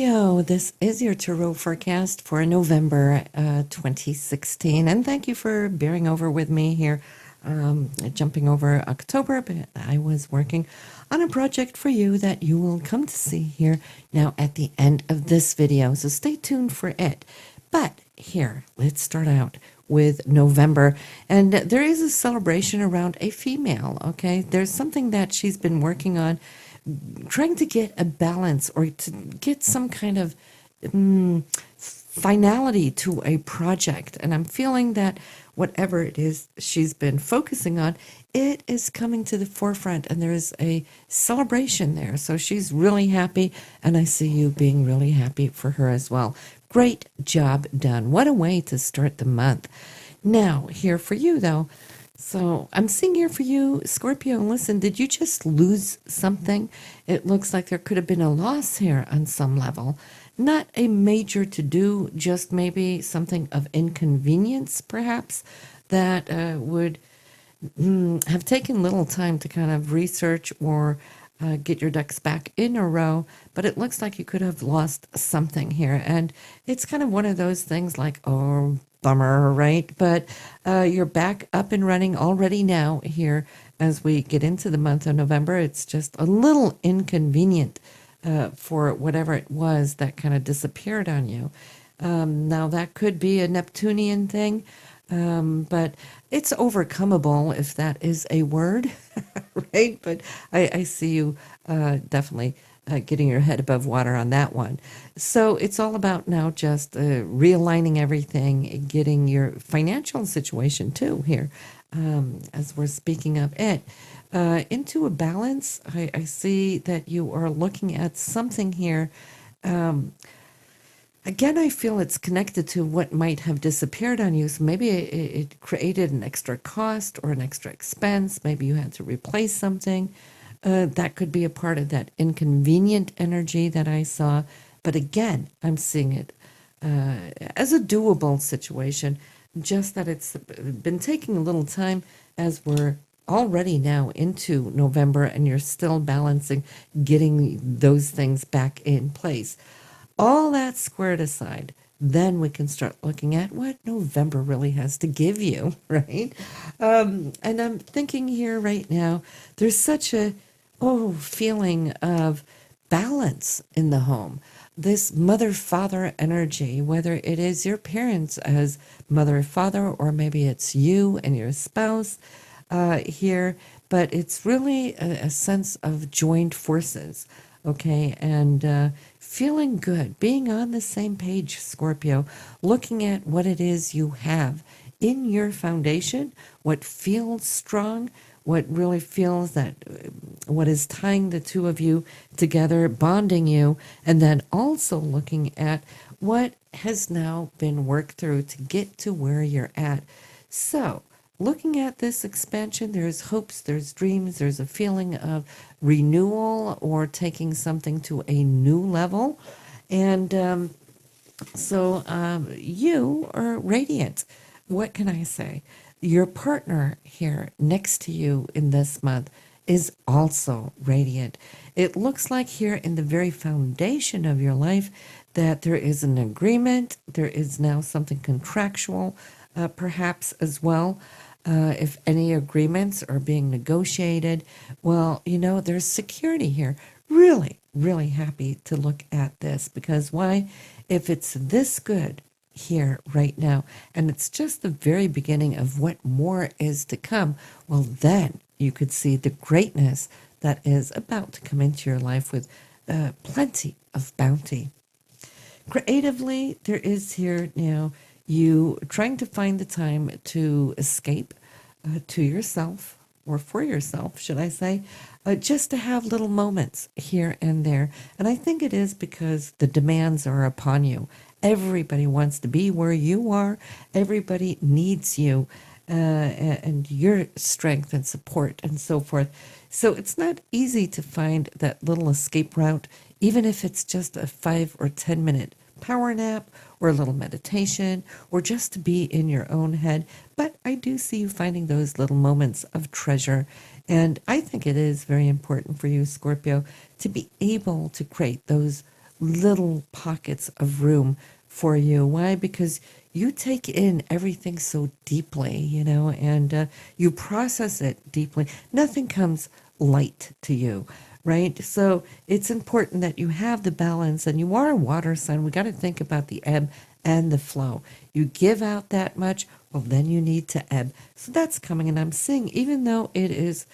Scorpio, this is your tarot forecast for November 2016. And thank you for bearing over with me here, jumping over October. But I was working on a project for you that you will come to see here now at the end of this video. So stay tuned for it. But here, let's start out with November. And there is a celebration around a female, okay? There's something that she's been working on, trying to get a balance or to get some kind of finality to a project. And I'm feeling that whatever it is she's been focusing on, it is coming to the forefront and there is a celebration there. So she's really happy, and I see you being really happy for her as well. Great job done. What a way to start the month. Now, here for you though. So I'm seeing here for you, Scorpio, listen, did you just lose something? It looks like there could have been a loss here on some level. Not a major to-do, just maybe something of inconvenience, perhaps, that would have taken little time to kind of research or get your ducks back in a row. But it looks like you could have lost something here. And it's kind of one of those things like, oh, bummer, right? But you're back up and running already now here as we get into the month of November. It's just a little inconvenient for whatever it was that kind of disappeared on you. Now, that could be a Neptunian thing, but it's overcomable if that is a word, right? But I see you definitely getting your head above water on that one. So it's all about now just realigning everything, getting your financial situation too here, as we're speaking of it, into a balance. I see that you are looking at something here. Again, I feel it's connected to what might have disappeared on you. So maybe it created an extra cost or an extra expense. Maybe you had to replace something. That could be a part of that inconvenient energy that I saw. But again, I'm seeing it as a doable situation, just that it's been taking a little time as we're already now into November and you're still balancing getting those things back in place. All that squared aside, then we can start looking at what November really has to give you, right? And I'm thinking here right now, there's such a feeling of balance in the home. This mother-father energy, whether it is your parents as mother or father, or maybe it's you and your spouse here, but it's really a sense of joined forces, okay? And feeling good, being on the same page, Scorpio, looking at what it is you have in your foundation, what feels strong, what really feels that what is tying the two of you together, bonding you, and then also looking at what has now been worked through to get to where you're at. So looking at this expansion, there's hopes, there's dreams, there's a feeling of renewal or taking something to a new level. And so you are radiant. What can I say? Your partner here next to you in this month is also radiant. It looks like here in the very foundation of your life that there is an agreement. There is now something contractual, perhaps as well. If any agreements are being negotiated, well, there's security here. Really, really happy to look at this because why? If it's this good here right now, and it's just the very beginning of what more is to come, well, then you could see the greatness that is about to come into your life with plenty of bounty. Creatively, there is here now you trying to find the time to escape to yourself, or for yourself, should I say, just to have little moments here and there. And I think it is because the demands are upon you. Everybody wants to be where you are. Everybody needs you and your strength and support and so forth. So it's not easy to find that little escape route, even if it's just a 5 or 10 minute power nap or a little meditation or just to be in your own head. But I do see you finding those little moments of treasure. And I think it is very important for you, Scorpio, to be able to create those little pockets of room for you. Why? Because you take in everything so deeply, and you process it deeply. Nothing comes light to you, right? So it's important that you have the balance, and you are a water sign. We got to think about the ebb and the flow. You give out that much, well, then you need to ebb. So that's coming, and I'm seeing, even though it is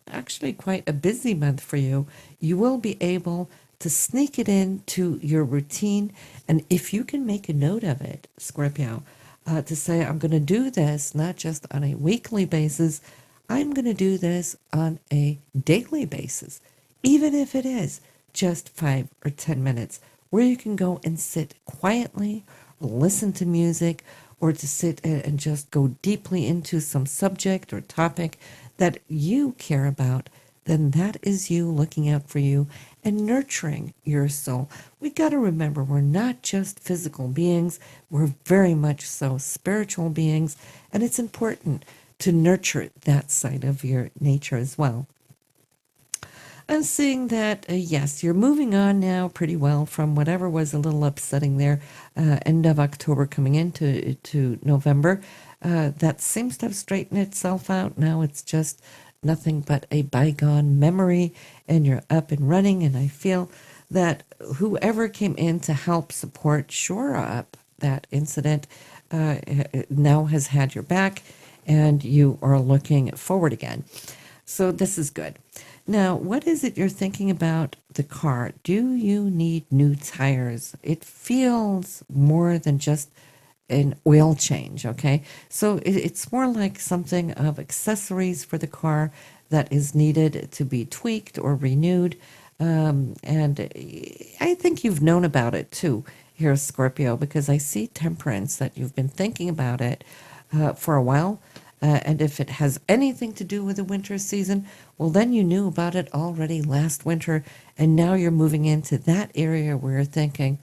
actually quite a busy month for you, you will be able to sneak it into your routine. And if you can make a note of it, Scorpio, to say, I'm going to do this not just on a weekly basis, I'm going to do this on a daily basis, even if it is just 5 or 10 minutes, where you can go and sit quietly, or listen to music, or to sit and just go deeply into some subject or topic that you care about. Then that is you looking out for you and nurturing your soul. We got to remember, we're not just physical beings, we're very much so spiritual beings, and it's important to nurture that side of your nature as well. I'm seeing that, yes, you're moving on now pretty well from whatever was a little upsetting there, end of October coming into November. That seems to have straightened itself out. Now it's just nothing but a bygone memory, and you're up and running. And I feel that whoever came in to help support shore up that incident now has had your back, and you are looking forward again. So this is good. Now, what is it you're thinking about the car? Do you need new tires? It feels more than just an oil change, okay? So it's more like something of accessories for the car that is needed to be tweaked or renewed. And I think you've known about it too here, Scorpio, because I see temperance, that you've been thinking about it for a while. And if it has anything to do with the winter season, well, then you knew about it already last winter, and now you're moving into that area where you're thinking,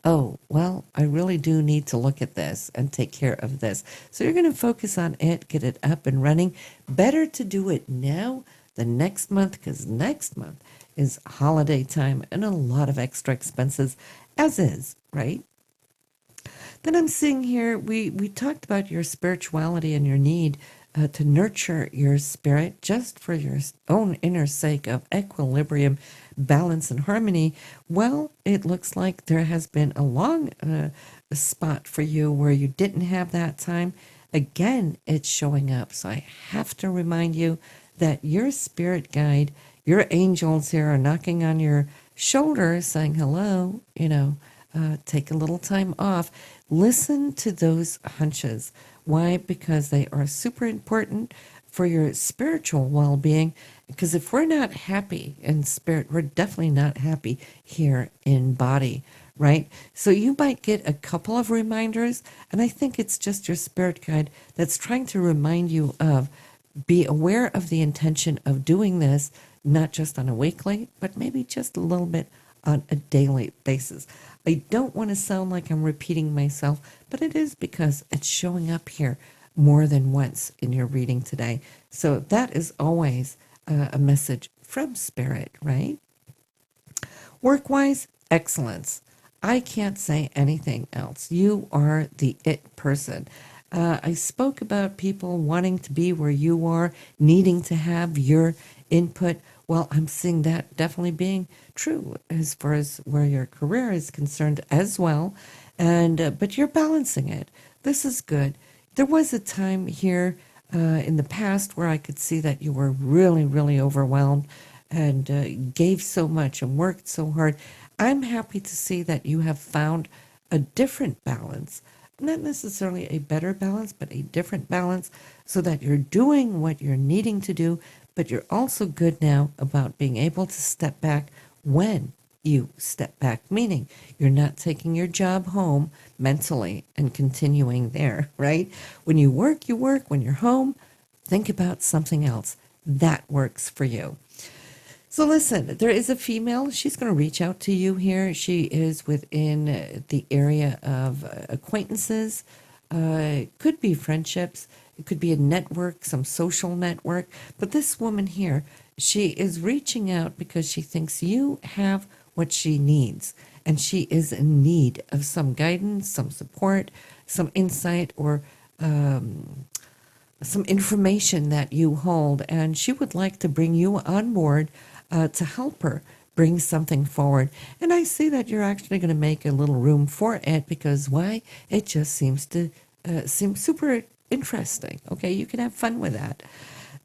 oh, well, I really do need to look at this and take care of this. So you're going to focus on it, get it up and running. Better to do it now than next month, because next month is holiday time and a lot of extra expenses, as is, right? Then I'm seeing here, we talked about your spirituality and your need to nurture your spirit just for your own inner sake of equilibrium, balance, and harmony. Well, it looks like there has been a long spot for you where you didn't have that time. Again, it's showing up. So I have to remind you that your spirit guide, your angels here are knocking on your shoulder saying, hello, take a little time off. Listen to those hunches. Why? Because they are super important for your spiritual well-being. Because if we're not happy in spirit, we're definitely not happy here in body, right? So you might get a couple of reminders, and I think it's just your spirit guide that's trying to remind you of, be aware of the intention of doing this, not just on a weekly, but maybe just a little bit on a daily basis. I don't want to sound like I'm repeating myself, but it is because it's showing up here more than once in your reading today. So that is always a message from Spirit, right? Work-wise, excellence. I can't say anything else. You are the it person. I spoke about people wanting to be where you are, needing to have your input. Well, I'm seeing that definitely being true as far as where your career is concerned as well. And but you're balancing it. This is good. There was a time here in the past where I could see that you were really, really overwhelmed and gave so much and worked so hard. I'm happy to see that you have found a different balance. Not necessarily a better balance, but a different balance, so that you're doing what you're needing to do, but you're also good now about being able to step back when you step back, meaning you're not taking your job home mentally and continuing there, right? When you work, you work. When you're home, think about something else. That works for you. So listen, there is a female. She's going to reach out to you here. She is within the area of acquaintances. It could be friendships. It could be a network, some social network. But this woman here, she is reaching out because she thinks you have what she needs. And she is in need of some guidance, some support, some insight, or some information that you hold. And she would like to bring you on board to help her bring something forward. And I see that you're actually going to make a little room for it because why? It just seems to seem super interesting. Okay, you can have fun with that.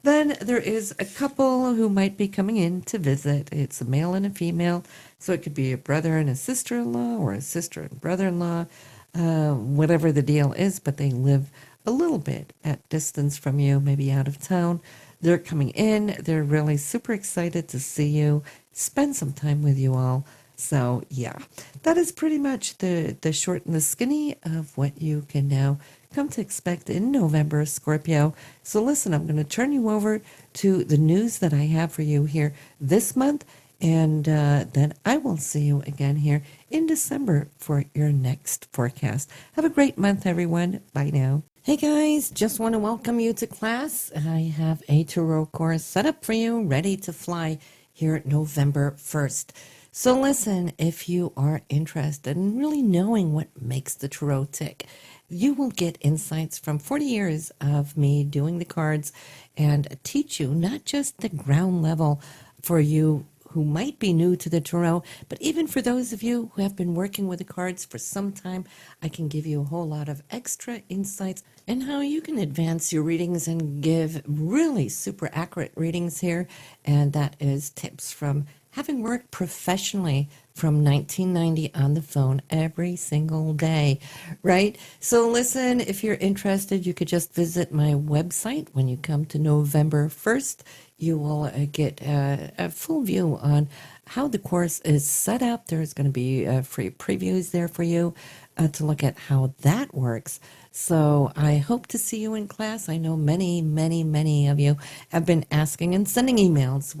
Then there is a couple who might be coming in to visit. It's a male and a female, so it could be a brother and a sister-in-law or a sister and brother-in-law, whatever the deal is, but they live a little bit at distance from you, maybe out of town. They're coming in. They're really super excited to see you, spend some time with you all. So, yeah, that is pretty much the short and the skinny of what you can now come to expect in November, Scorpio. So listen, I'm going to turn you over to the news that I have for you here this month, and then I will see you again here in December for your next forecast. Have a great month, everyone. Bye now. Hey guys, just want to welcome you to class. I have a tarot course set up for you, ready to fly here November 1st. So listen, if you are interested in really knowing what makes the tarot tick, you will get insights from 40 years of me doing the cards and teach you not just the ground level for you who might be new to the tarot, but even for those of you who have been working with the cards for some time, I can give you a whole lot of extra insights and how you can advance your readings and give really super accurate readings here. And that is tips from having worked professionally from 1990 on the phone every single day, right? So listen, if you're interested, you could just visit my website. When you come to November 1st, you will get a full view on how the course is set up. There's going to be free previews there for you to look at how that works. So I hope to see you in class. I know many, many, many of you have been asking and sending emails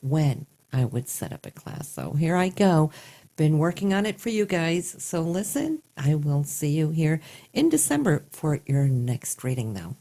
when I would set up a class. So here I go. Been working on it for you guys. So listen, I will see you here in December for your next reading now.